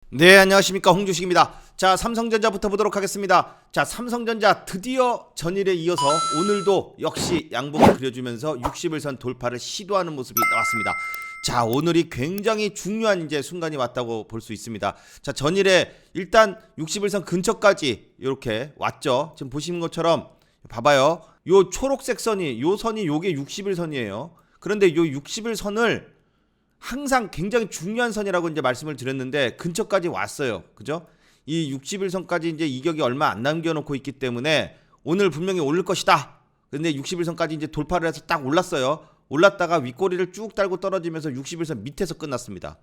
네, 안녕하십니까, 홍주식입니다. 자, 삼성전자부터 보도록 하겠습니다. 자, 삼성전자 드디어 전일에 이어서 오늘도 역시 양봉을 그려주면서 60일선 돌파를 시도하는 모습이 나왔습니다. 자, 오늘이 굉장히 중요한 이제 순간이 왔다고 볼 수 있습니다. 자, 전일에 일단 60일선 근처까지 이렇게 왔죠. 지금 보시는 것처럼 봐봐요. 요 초록색 선이, 요 선이 요게 60일선이에요. 그런데 요 60일선을 항상 굉장히 중요한 선이라고 이제 말씀을 드렸는데 근처까지 왔어요. 그죠? 이 60일선까지 이제 이격이 얼마 안 남겨놓고 있기 때문에 오늘 분명히 오를 것이다. 근데 60일선까지 이제 돌파를 해서 딱 올랐어요. 올랐다가 윗꼬리를 쭉 달고 떨어지면서 60일선 밑에서 끝났습니다.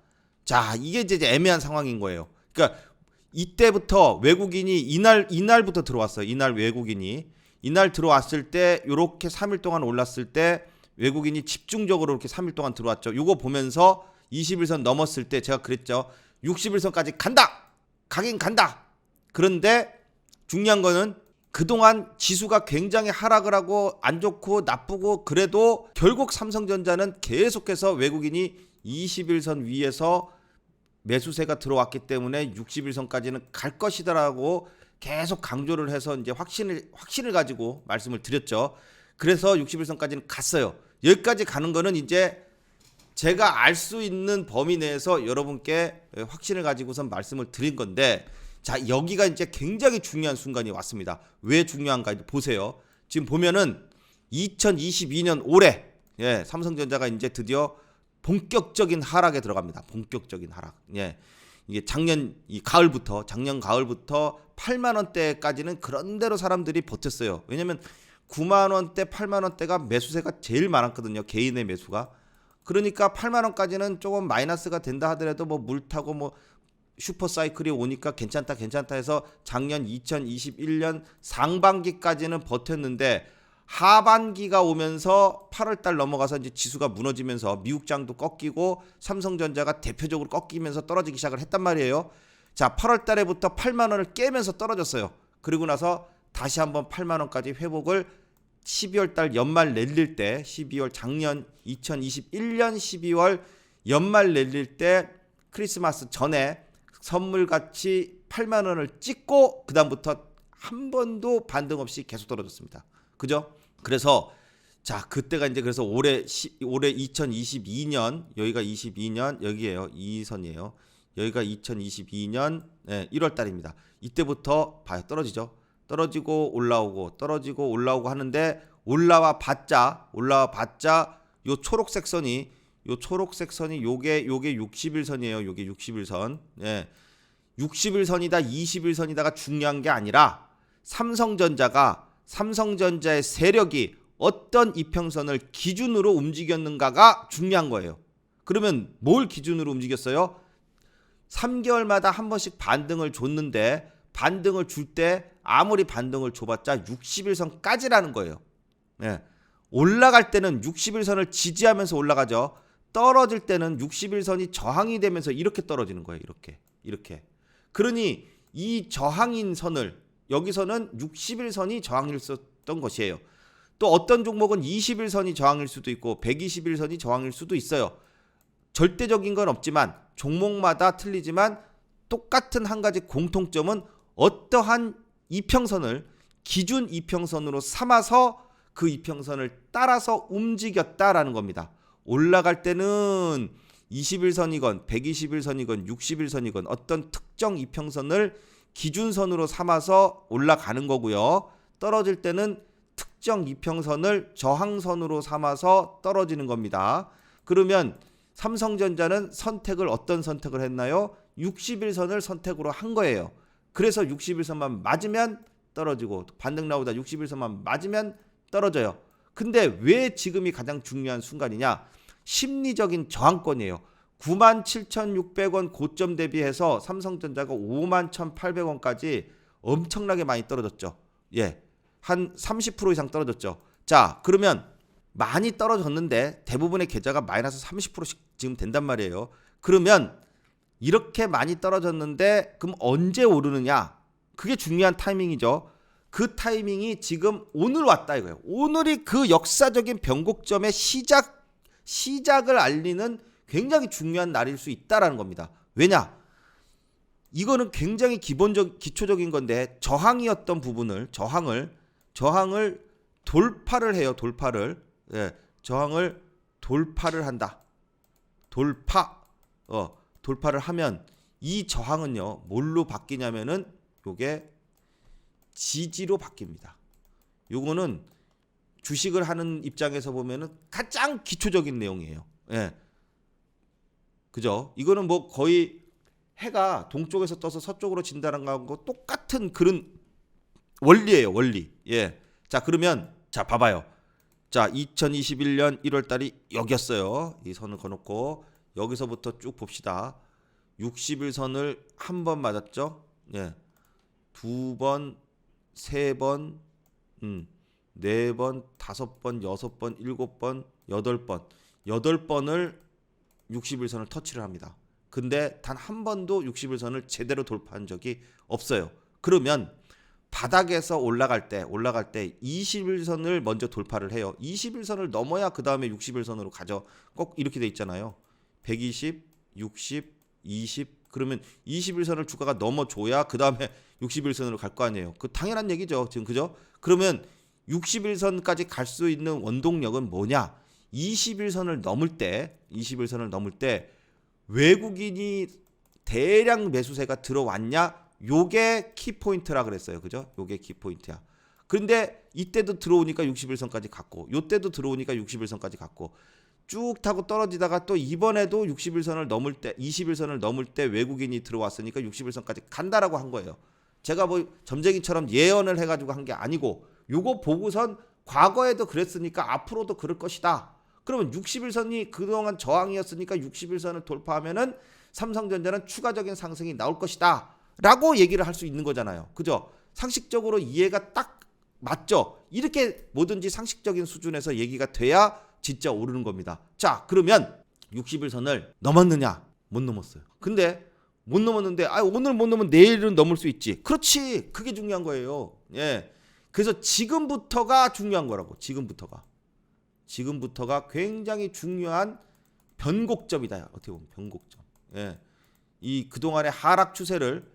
자, 이게 이제 애매한 상황인 거예요. 그러니까 이때부터 외국인이 이날부터 들어왔어요. 이날 외국인이 이날 들어왔을 때 요렇게 3일 동안 올랐을 때 외국인이 집중적으로 이렇게 3일 동안 들어왔죠. 요거 보면서 21선 넘었을 때 제가 그랬죠. 61선까지 간다. 가긴 간다. 그런데 중요한 거는 그동안 지수가 굉장히 하락을 하고 안 좋고 나쁘고 그래도 결국 삼성전자는 계속해서 외국인이 21선 위에서 매수세가 들어왔기 때문에 61선까지는 갈 것이다라고 계속 강조를 해서 이제 확신을 가지고 말씀을 드렸죠. 그래서 61선까지는 갔어요. 여기까지 가는 거는 이제 제가 알 수 있는 범위 내에서 여러분께 확신을 가지고선 말씀을 드린 건데, 자, 여기가 이제 굉장히 중요한 순간이 왔습니다. 왜 중요한가 보세요. 지금 보면은 2022년 올해 삼성전자가 이제 드디어 본격적인 하락에 들어갑니다. 본격적인 하락. 이게 작년 가을부터 8만 원대까지는 그런대로 사람들이 버텼어요. 왜냐면 9만 원대, 8만 원대가 매수세가 제일 많았거든요. 개인의 매수가. 그러니까 8만 원까지는 조금 마이너스가 된다 하더라도 뭐 물 타고 뭐 슈퍼 사이클이 오니까 괜찮다 해서 작년 2021년 상반기까지는 버텼는데 하반기가 오면서 8월 달 넘어가서 이제 지수가 무너지면서 미국장도 꺾이고 삼성전자가 대표적으로 꺾이면서 떨어지기 시작을 했단 말이에요. 자, 8월 달에부터 8만 원을 깨면서 떨어졌어요. 그리고 나서 다시 한번 8만 원까지 회복을 12월 달 연말 내릴 때 12월 작년 2021년 12월 연말 내릴 때 크리스마스 전에 선물같이 8만 원을 찍고 그다음부터 한 번도 반등 없이 계속 떨어졌습니다. 그죠? 그래서 자, 그때가 이제 그래서 올해 2022년 여기가 22년 여기에요. 이 선이에요. 여기가 2022년 1월 달입니다. 이때부터 봐요. 떨어지죠. 떨어지고 올라오고 떨어지고 올라오고 하는데 올라와 봤자 요 초록색 선이 요게 60일선이에요. 요게 60일선. 60일선이다 20일선이다가 중요한 게 아니라 삼성전자의 세력이 어떤 이평선을 기준으로 움직였는가가 중요한 거예요. 그러면 뭘 기준으로 움직였어요? 3개월마다 한 번씩 반등을 줬는데 반등을 줄 때 아무리 반등을 줘봤자 60일선까지라는 거예요. 올라갈 때는 60일선을 지지하면서 올라가죠. 떨어질 때는 60일선이 저항이 되면서 이렇게 떨어지는 거예요. 이렇게. 그러니 이 저항인 선을 여기서는 60일선이 저항이었던 것이에요. 또 어떤 종목은 20일선이 저항일 수도 있고 120일선이 저항일 수도 있어요. 절대적인 건 없지만 종목마다 틀리지만 똑같은 한 가지 공통점은 어떠한 이평선을 기준 이평선으로 삼아서 그 이평선을 따라서 움직였다라는 겁니다. 올라갈 때는 21선이건 120일선이건 60일선이건 어떤 특정 이평선을 기준선으로 삼아서 올라가는 거고요. 떨어질 때는 특정 이평선을 저항선으로 삼아서 떨어지는 겁니다. 그러면 삼성전자는 어떤 선택을 했나요? 60일선을 선택으로 한 거예요. 그래서 60일선만 맞으면 떨어지고 반등 나오다 60일선만 맞으면 떨어져요. 근데 왜 지금이 가장 중요한 순간이냐? 심리적인 저항권이에요. 97,600원 고점 대비해서 삼성전자가 51,800원까지 엄청나게 많이 떨어졌죠. 한 30% 이상 떨어졌죠. 자, 그러면 많이 떨어졌는데 대부분의 계좌가 마이너스 30%씩 지금 된단 말이에요. 그러면 이렇게 많이 떨어졌는데 그럼 언제 오르느냐? 그게 중요한 타이밍이죠. 그 타이밍이 지금 오늘 왔다 이거예요. 오늘이 그 역사적인 변곡점의 시작을 알리는 굉장히 중요한 날일 수 있다라는 겁니다. 왜냐? 이거는 굉장히 기초적인 건데 저항이었던 부분을 저항을 돌파를 해요. 예, 저항을 돌파를 한다. 돌파를 하면 이 저항은요 뭘로 바뀌냐면은 요게 지지로 바뀝니다. 요거는 주식을 하는 입장에서 보면은 가장 기초적인 내용이에요. 예. 그죠? 이거는 뭐 거의 해가 동쪽에서 떠서 서쪽으로 진다는 거하고 똑같은 그런 원리예요, 원리. 예. 자, 그러면 자, 봐봐요. 자, 2021년 1월 달이 여기였어요. 이 선을 그어 놓고 여기서부터 쭉 봅시다. 60일선을 한 번 맞았죠? 예. 두 번, 세 번, 네 번, 다섯 번, 여섯 번, 일곱 번, 여덟 번. 8번을 60일선을 터치를 합니다. 근데 단 한 번도 60일선을 제대로 돌파한 적이 없어요. 그러면 바닥에서 올라갈 때 20일선을 먼저 돌파를 해요. 20일선을 넘어야 그 다음에 60일선으로 가죠. 꼭 이렇게 돼 있잖아요. 120, 60, 20 그러면 21선을 주가가 넘어줘야 그 다음에 61선으로 갈 거 아니에요. 그 당연한 얘기죠. 지금 그죠? 그러면 61선까지 갈 수 있는 원동력은 뭐냐? 21선을 넘을 때 외국인이 대량 매수세가 들어왔냐? 요게 키포인트라 그랬어요. 그죠? 요게 키포인트야. 근데 이때도 들어오니까 61선까지 갔고 요때도 들어오니까 61선까지 갔고 쭉 타고 떨어지다가 또 이번에도 60일선을 넘을 때 20일선을 넘을 때 외국인이 들어왔으니까 60일선까지 간다라고 한 거예요. 제가 뭐 점쟁이처럼 예언을 해가지고 한 게 아니고 요거 보고선 과거에도 그랬으니까 앞으로도 그럴 것이다. 그러면 60일선이 그동안 저항이었으니까 60일선을 돌파하면은 삼성전자는 추가적인 상승이 나올 것이다 라고 얘기를 할 수 있는 거잖아요. 그죠? 상식적으로 이해가 딱 맞죠? 이렇게 뭐든지 상식적인 수준에서 얘기가 돼야 진짜 오르는 겁니다. 자, 그러면 60일선을 넘었느냐? 못 넘었어요. 근데 못 넘었는데 오늘 못 넘으면 내일은 넘을 수 있지. 그렇지. 그게 중요한 거예요. 예. 그래서 지금부터가 중요한 거라고. 지금부터가 굉장히 중요한 변곡점이다. 어떻게 보면 변곡점. 예. 이 그동안의 하락 추세를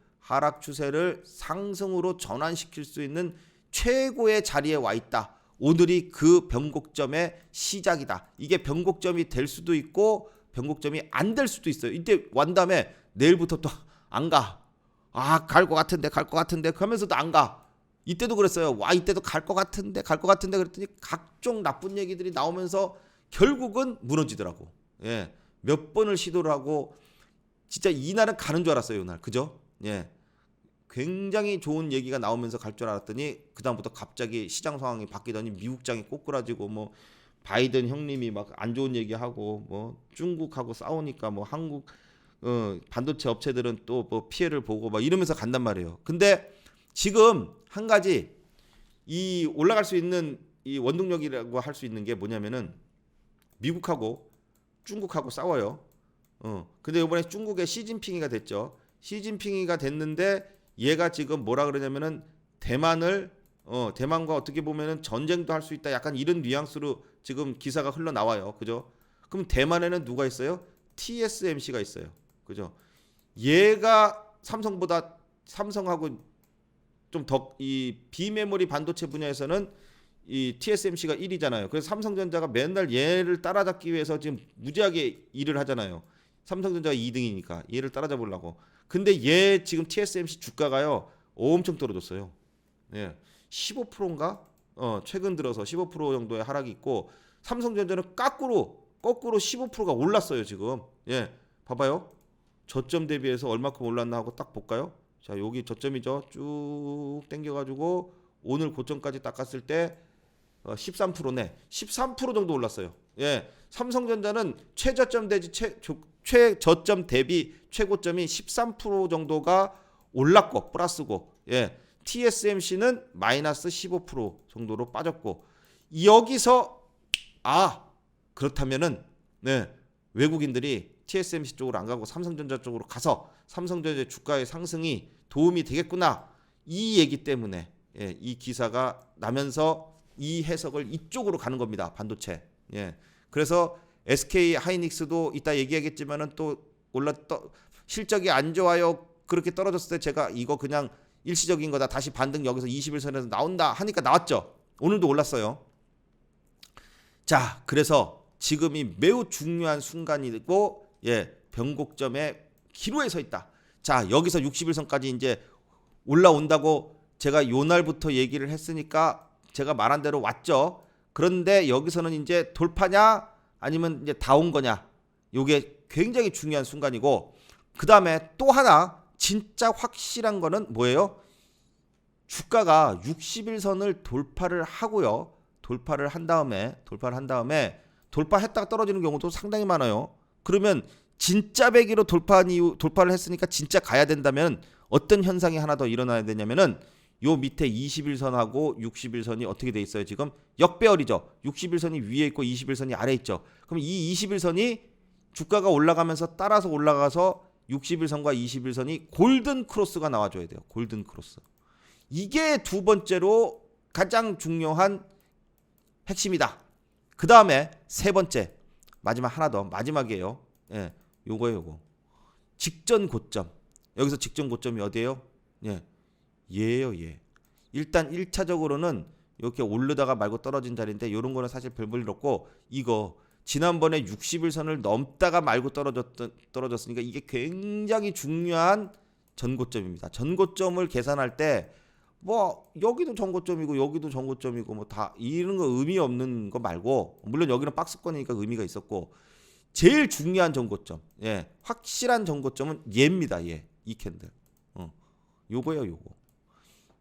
상승으로 전환시킬 수 있는 최고의 자리에 와 있다. 오늘이 그 변곡점의 시작이다. 이게 변곡점이 될 수도 있고 변곡점이 안 될 수도 있어요. 이때 완 다음에 내일부터 또 안 가. 갈 것 같은데 그러면서도 안 가. 이때도 그랬어요. 이때도 갈 것 같은데 그랬더니 각종 나쁜 얘기들이 나오면서 결국은 무너지더라고. 예. 몇 번을 시도를 하고 진짜 이날은 가는 줄 알았어요. 이날. 그죠? 예. 굉장히 좋은 얘기가 나오면서 갈 줄 알았더니 그다음부터 갑자기 시장 상황이 바뀌더니 미국장이 꼬꾸라지고 뭐 바이든 형님이 막 안 좋은 얘기하고 뭐 중국하고 싸우니까 뭐 한국 반도체 업체들은 또 뭐 피해를 보고 막 이러면서 간단 말이에요. 근데 지금 한 가지 이 올라갈 수 있는 이 원동력이라고 할 수 있는 게 뭐냐면은 미국하고 중국하고 싸워요. 근데 이번에 중국의 시진핑이가 됐죠. 시진핑이가 됐는데 얘가 지금 뭐라 그러냐면은 대만과 어떻게 보면은 전쟁도 할 수 있다. 약간 이런 뉘앙스로 지금 기사가 흘러나와요. 그죠? 그럼 대만에는 누가 있어요? TSMC가 있어요. 그죠? 얘가 삼성하고 좀 더 이 비메모리 반도체 분야에서는 이 TSMC가 1위잖아요. 그래서 삼성전자가 맨날 얘를 따라잡기 위해서 지금 무지하게 일을 하잖아요. 삼성전자가 2등이니까 얘를 따라잡으려고. 근데 얘 지금 TSMC 주가가요 엄청 떨어졌어요. 예, 15%인가? 최근 들어서 15% 정도의 하락이 있고 삼성전자는 거꾸로 15%가 올랐어요 지금. 예, 봐봐요. 저점 대비해서 얼마큼 올랐나 하고 딱 볼까요? 자, 여기 저점이죠. 쭉 당겨가지고 오늘 고점까지 닦았을 때 13%네. 13% 정도 올랐어요. 예, 삼성전자는 최저점 대비 최고점이 13% 정도가 올랐고 플러스고, 예, TSMC는 마이너스 15% 정도로 빠졌고, 여기서 그렇다면은 네, 외국인들이 TSMC 쪽으로 안 가고 삼성전자 쪽으로 가서 삼성전자 주가의 상승이 도움이 되겠구나, 이 얘기 때문에 이 기사가 나면서 이 해석을 이쪽으로 가는 겁니다. 반도체. 예. 그래서 SK 하이닉스도 이따 얘기하겠지만은 또 실적이 안 좋아요. 그렇게 떨어졌을 때 제가 이거 그냥 일시적인 거다, 다시 반등 여기서 21선에서 나온다 하니까 나왔죠. 오늘도 올랐어요. 자, 그래서 지금이 매우 중요한 순간이고, 예, 변곡점에 기로에 서 있다. 자, 여기서 61선까지 이제 올라온다고 제가 요 날부터 얘기를 했으니까 제가 말한 대로 왔죠. 그런데 여기서는 이제 돌파냐 아니면 이제 다 온 거냐, 요게 굉장히 중요한 순간이고, 그 다음에 또 하나 진짜 확실한 거는 뭐예요? 주가가 61선을 돌파를 하고요. 돌파를 한 다음에 돌파했다가 떨어지는 경우도 상당히 많아요. 그러면 진짜 배기로 돌파를 했으니까 진짜 가야 된다면 어떤 현상이 하나 더 일어나야 되냐면은 요 밑에 21선하고 61선이 어떻게 돼 있어요? 지금 역배열이죠. 61선이 위에 있고 21선이 아래에 있죠. 그럼 이 21선이 주가가 올라가면서 따라서 올라가서 61선과 21선이 골든 크로스가 나와줘야 돼요. 골든 크로스. 이게 두 번째로 가장 중요한 핵심이다. 그 다음에 세 번째, 마지막 하나 더, 마지막이에요. 예, 요거 직전 고점. 여기서 직전 고점이 어디예요? 예, 얘예요, 얘. 일단 1차적으로는 이렇게 오르다가 말고 떨어진 자리인데, 요런 거는 사실 별 볼 일 없고, 이거 지난번에 61선을 넘다가 말고 떨어졌으니까 이게 굉장히 중요한 전고점입니다. 전고점을 계산할 때 뭐 여기도 전고점이고 여기도 전고점이고 뭐 다 이런 거 의미 없는 거 말고, 물론 여기는 박스권이니까 의미가 있었고, 제일 중요한 전고점, 예, 확실한 전고점은 얘입니다. 얘, 이 캔들. 요거예요,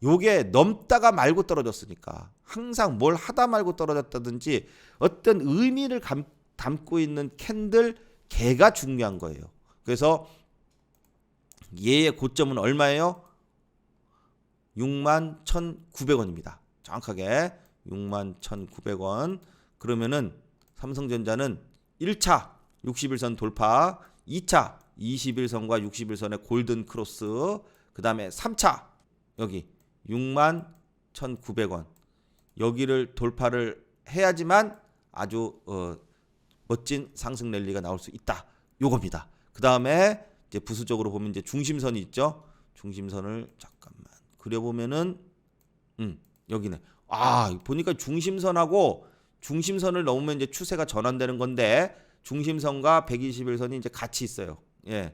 요게 넘다가 말고 떨어졌으니까, 항상 뭘 하다 말고 떨어졌다든지 어떤 의미를 담고 있는 캔들, 걔가 중요한 거예요. 그래서 얘의 고점은 얼마예요? 61,900원입니다. 정확하게 61,900원. 그러면은 삼성전자는 1차 61선 돌파, 2차 21선과 61선의 골든 크로스, 그 다음에 3차 여기 61,900원, 여기를 돌파를 해야지만 아주 멋진 상승 랠리가 나올 수 있다. 요겁니다. 그 다음에 이제 부수적으로 보면 이제 중심선이 있죠. 중심선을 잠깐만 그려보면은 여기네. 아, 보니까 중심선을 넘으면 이제 추세가 전환되는 건데, 중심선과 121선이 이제 같이 있어요. 예.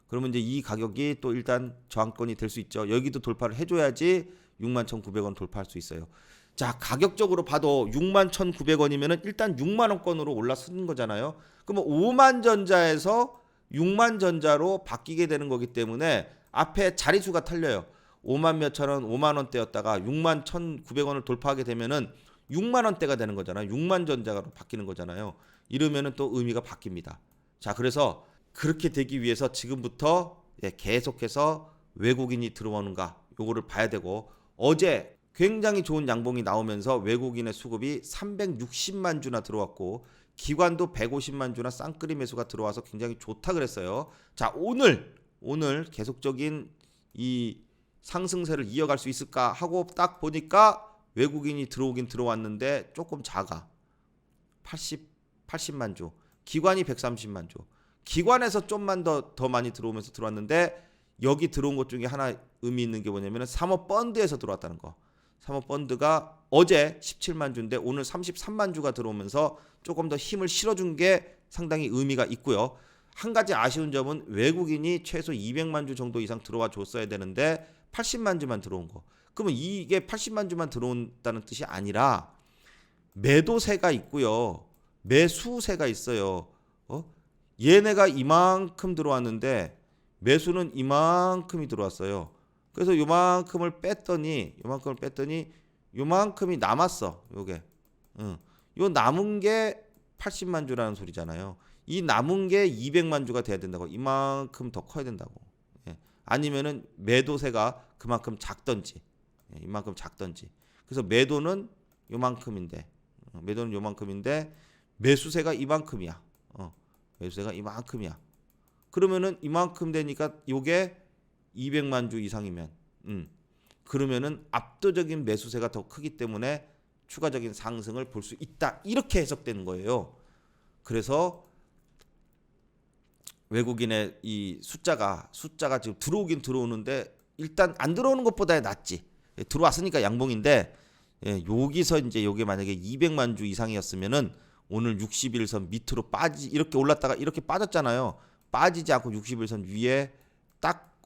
그러면 이제 이 가격이 또 일단 저항권이 될 수 있죠. 여기도 돌파를 해줘야지 61,900원 돌파할 수 있어요. 자, 가격적으로 봐도 61,900원이면은 일단 6만원권으로 올라서는 거잖아요. 그러면 5만전자에서 6만전자로 바뀌게 되는 거기 때문에 앞에 자리수가 틀려요. 5만 몇천원, 5만원대였다가 61,900원을 돌파하게 되면은 6만원대가 되는 거잖아요. 6만전자로 바뀌는 거잖아요. 이러면은 또 의미가 바뀝니다. 자, 그래서 그렇게 되기 위해서 지금부터 계속해서 외국인이 들어오는가, 요거를 봐야 되고, 어제 굉장히 좋은 양봉이 나오면서 외국인의 수급이 360만 주나 들어왔고, 기관도 150만 주나 쌍끌이 매수가 들어와서 굉장히 좋다 그랬어요. 자, 오늘 계속적인 이 상승세를 이어갈 수 있을까 하고 딱 보니까 외국인이 들어오긴 들어왔는데 조금 작아. 80만 주. 기관이 130만 주. 기관에서 좀만 더 많이 들어오면서 들어왔는데, 여기 들어온 것 중에 하나 의미 있는 게 뭐냐면 사모펀드에서 들어왔다는 거. 사모펀드가 어제 17만 주인데 오늘 33만 주가 들어오면서 조금 더 힘을 실어준 게 상당히 의미가 있고요. 한 가지 아쉬운 점은 외국인이 최소 200만 주 정도 이상 들어와 줬어야 되는데 80만 주만 들어온 거. 그러면 이게 80만 주만 들어온다는 뜻이 아니라 매도세가 있고요, 매수세가 있어요. 얘네가 이만큼 들어왔는데 매수는 이만큼이 들어왔어요. 그래서 요만큼을 뺐더니 요만큼이 남았어. 요게. 요 남은 게 80만 주라는 소리잖아요. 이 남은 게 200만 주가 돼야 된다고. 이만큼 더 커야 된다고. 예. 아니면은 매도세가 그만큼 작던지. 예, 이만큼 작던지. 그래서 매도는 요만큼인데 매수세가 이만큼이야. 매수세가 이만큼이야. 그러면은 이만큼 되니까 요게 200만 주 이상이면 그러면은 압도적인 매수세가 더 크기 때문에 추가적인 상승을 볼 수 있다. 이렇게 해석되는 거예요. 그래서 외국인의 이 숫자가 지금 들어오긴 들어오는데 일단 안 들어오는 것보다 낫지. 들어왔으니까 양봉인데 여기서 이제 요게 만약에 200만 주 이상이었으면은 오늘 60일선 밑으로 이렇게 올랐다가 이렇게 빠졌잖아요. 빠지지 않고 60일선 위에 딱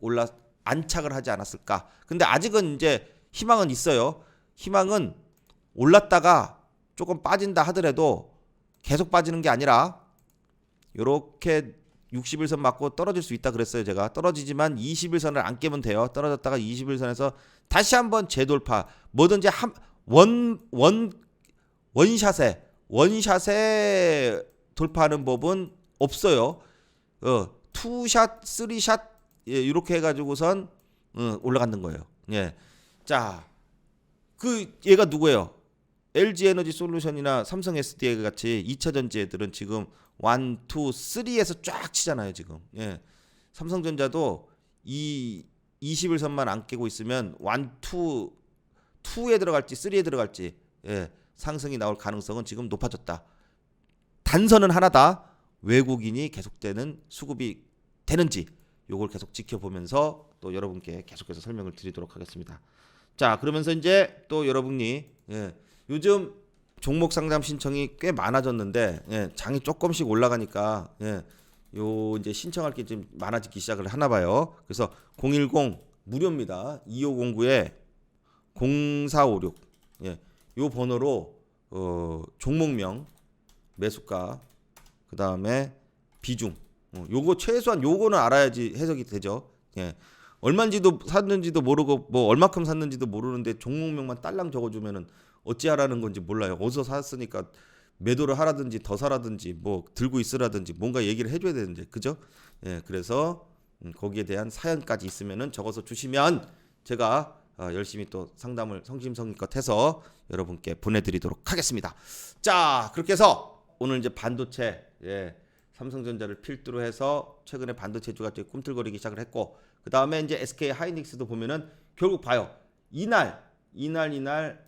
안착을 하지 않았을까. 근데 아직은 이제 희망은 있어요. 희망은 올랐다가 조금 빠진다 하더라도 계속 빠지는 게 아니라 요렇게 60일선 맞고 떨어질 수 있다 그랬어요. 제가 떨어지지만 20일선을 안 깨면 돼요. 떨어졌다가 20일선에서 다시 한번 재돌파, 뭐든지 원샷에 돌파하는 법은 없어요. 투샷, 쓰리샷 이렇게 해가지고선 올라가는 거예요. 예. 자, 얘가 누구예요? LG 에너지 솔루션이나 삼성 SDI 같이 2차 전지애들은 지금 1, 2, 3에서 쫙 치잖아요, 지금. 예. 삼성전자도 이 20일선만 안 깨고 있으면 1, 2에 들어갈지 3에 들어갈지 상승이 나올 가능성은 지금 높아졌다. 단서는 하나다. 외국인이 계속되는 수급이 되는지 요걸 계속 지켜보면서 또 여러분께 계속해서 설명을 드리도록 하겠습니다. 자, 그러면서 이제 또 여러분이 요즘 종목 상담 신청이 꽤 많아졌는데 장이 조금씩 올라가니까 요 이제 신청할 게 좀 많아지기 시작을 하나 봐요. 그래서 010 무료입니다. 2509에 0456 요 번호로 종목명, 매수가, 그다음에 비중 요거 최소한 요거는 알아야지 해석이 되죠. 얼마인지도 샀는지도 모르고 뭐 얼마큼 샀는지도 모르는데 종목명만 딸랑 적어주면은 어찌하라는 건지 몰라요. 어디서 샀으니까 매도를 하라든지 더 사라든지 뭐 들고 있으라든지 뭔가 얘기를 해줘야 되는데 그죠? 그래서 거기에 대한 사연까지 있으면은 적어서 주시면 제가 열심히 또 상담을 성심성의껏 해서 여러분께 보내드리도록 하겠습니다. 자, 그렇게 해서 오늘 이제 반도체 삼성전자를 필두로 해서 최근에 반도체주가 꿈틀거리기 시작을 했고 그 다음에 이제 SK 하이닉스도 보면은 결국 봐요. 이날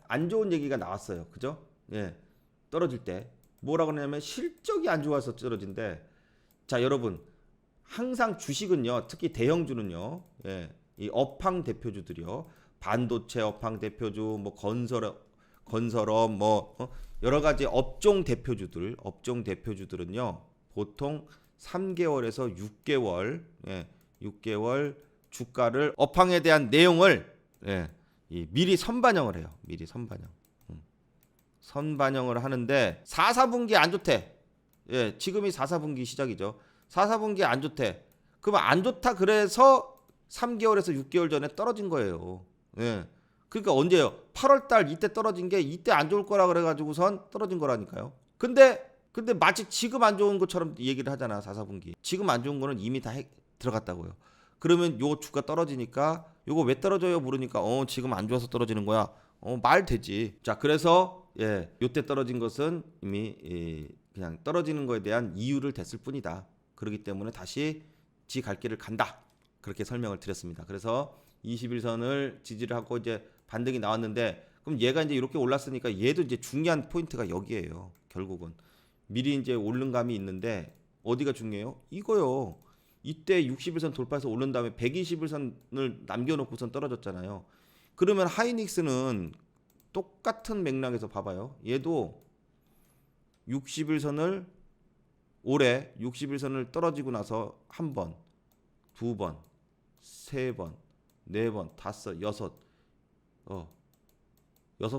안 좋은 얘기가 나왔어요. 그죠? 떨어질 때 뭐라고 하냐면 실적이 안 좋아서 떨어진대. 자, 여러분 항상 주식은요, 특히 대형주는요, 이 업황 대표주들이요, 반도체 업황 대표주, 뭐 건설업, 뭐 여러 가지 업종 대표주들은요, 보통 3개월에서 6개월 주가를 업황에 대한 내용을 미리 선반영을 해요. 미리 선반영을 하는데 4, 4분기 안 좋대. 지금이 4, 4분기 시작이죠. 4, 4분기 안 좋대. 그럼 안 좋다 그래서 3개월에서 6개월 전에 떨어진 거예요. 그러니까 언제요? 8월 달 이때 떨어진 게 이때 안 좋을 거라 그래 가지고선 떨어진 거라니까요. 근데 마치 지금 안 좋은 것처럼 얘기를 하잖아. 4, 4분기. 지금 안 좋은 거는 이미 다 들어갔다고요. 그러면 요 주가 떨어지니까 요거 왜 떨어져요? 물으니까 지금 안 좋아서 떨어지는 거야. 말 되지. 자, 그래서 요때 떨어진 것은 이미 그냥 떨어지는 거에 대한 이유를 댔을 뿐이다. 그렇기 때문에 다시 지 갈 길을 간다. 그렇게 설명을 드렸습니다. 그래서 21선을 지지를 하고 이제 반등이 나왔는데 그럼 얘가 이제 이렇게 올랐으니까 얘도 이제 중요한 포인트가 여기에요. 결국은 미리 이제 오른 감이 있는데 어디가 중요해요? 이거요. 이때 60일선 돌파해서 오른 다음에 120일선을 남겨놓고선 떨어졌잖아요. 그러면 하이닉스는 똑같은 맥락에서 봐봐요. 얘도 60일선을 올해 60일선을 떨어지고 나서 한 번, 두 번, 세 번, 네 번, 다섯, 여섯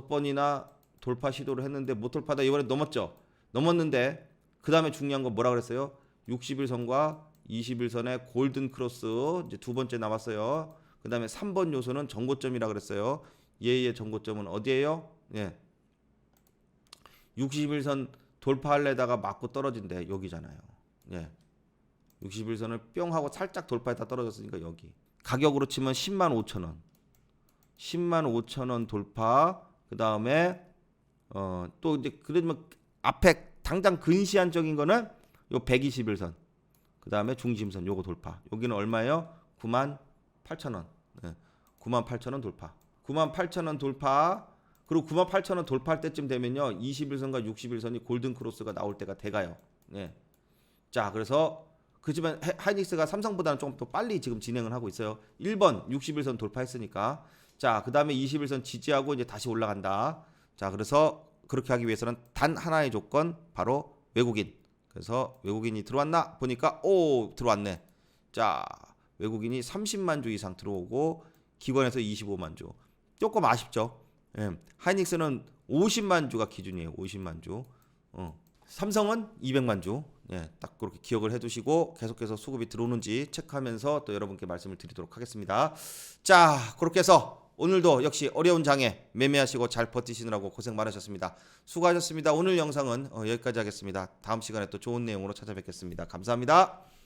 번이나 돌파 시도를 했는데 못 돌파다. 이번에 넘었는데 그 다음에 중요한 건 뭐라 그랬어요? 60일선과 20일선의 골든 크로스 이제 두 번째 남았어요. 그 다음에 3번 요소는 정고점이라 그랬어요. 얘의 정고점은 어디예요? 60일선 돌파하려다가 맞고 떨어진대. 여기잖아요. 60일선을 뿅 하고 살짝 돌파했다 떨어졌으니까 여기. 가격으로 치면 105,000원. 105,000원 돌파. 그 다음에 또 이제 그러면 앞에 당장 근시안적인 거는 요 121선. 그 다음에 중심선 요거 돌파. 여기는 얼마예요? 98,000원. 98,000원 돌파. 98,000원 돌파. 그리고 98,000원 돌파할 때쯤 되면요, 21선과 61선이 골든 크로스가 나올 때가 돼가요. 자, 그래서 그렇지만 하이닉스가 삼성보다는 조금 더 빨리 지금 진행을 하고 있어요. 1번 60일선 돌파했으니까. 자, 그다음에 20일선 지지하고 이제 다시 올라간다. 자, 그래서 그렇게 하기 위해서는 단 하나의 조건, 바로 외국인. 그래서 외국인이 들어왔나 보니까 들어왔네. 자, 외국인이 30만 주 이상 들어오고 기관에서 25만 주. 조금 아쉽죠. 예. 하이닉스는 50만 주가 기준이에요. 50만 주. 삼성은 200만 주. 예, 딱 그렇게 기억을 해두시고 계속해서 수급이 들어오는지 체크하면서 또 여러분께 말씀을 드리도록 하겠습니다. 자, 그렇게 해서 오늘도 역시 어려운 장에 매매하시고 잘 버티시느라고 고생 많으셨습니다. 수고하셨습니다. 오늘 영상은 여기까지 하겠습니다. 다음 시간에 또 좋은 내용으로 찾아뵙겠습니다. 감사합니다.